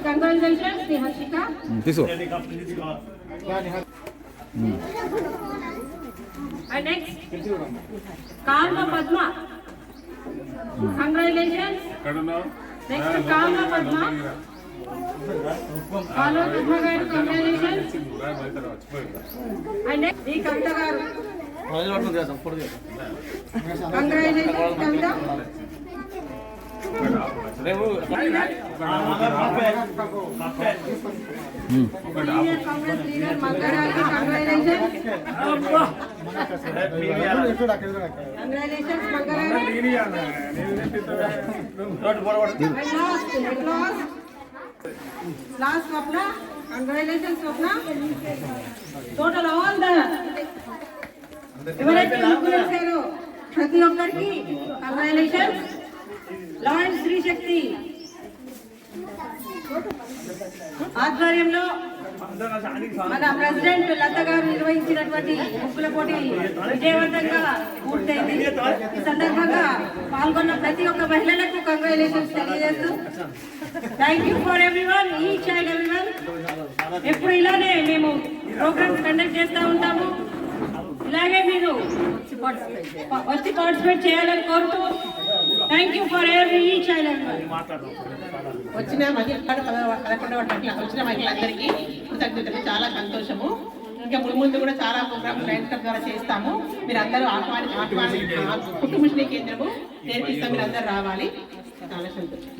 Congratulations, Nihashika. This one. And next, Karma Padma. Congratulations. Next, Karma Padma. Karma Padma garu, congratulations. And next, Kavita garu. Congratulations, Kavita. Last Swapna, congratulations Swapna. Total all the ఎవరైతే ముగ్గురు ప్రతి ఒక్కరికి congratulations. Lions Shri శక్తి ఆధ్వర్యంలో మన president లత గారు నిర్వహించినటువంటి ముగ్గుల పోటీ విజయవంతంగా పూర్తయింది. ఈ సందర్భంగా పాల్గొన్న ప్రతి ఒక్క మహిళలకు కంగ్రాచులేషన్స్ తెలియజేస్తూ thank you for everyone, each and everyone. ఎప్పుడు ఇలానే మేము ప్రోగ్రామ్స్ కండక్ట్ చేస్తూ ఉంటాము. ఇలాగే మీరు వచ్చి పార్టిసిపేట్ చేయాలని కోరుతూ thank you for every each and everyone. వచ్చిన మహిళలందరికీ కృతజ్ఞతలు. చాలా సంతోషము. ఇంకా ముందు కూడా చాలా ప్రోగ్రామ్స్ లైన్స్ ద్వారా చేస్తాము. మీరు అందరూ ఆహ్వాని కుటుంబ కేంద్రము నేర్పిస్తాం. మీరు అందరూ రావాలి. చాలా సంతోషం.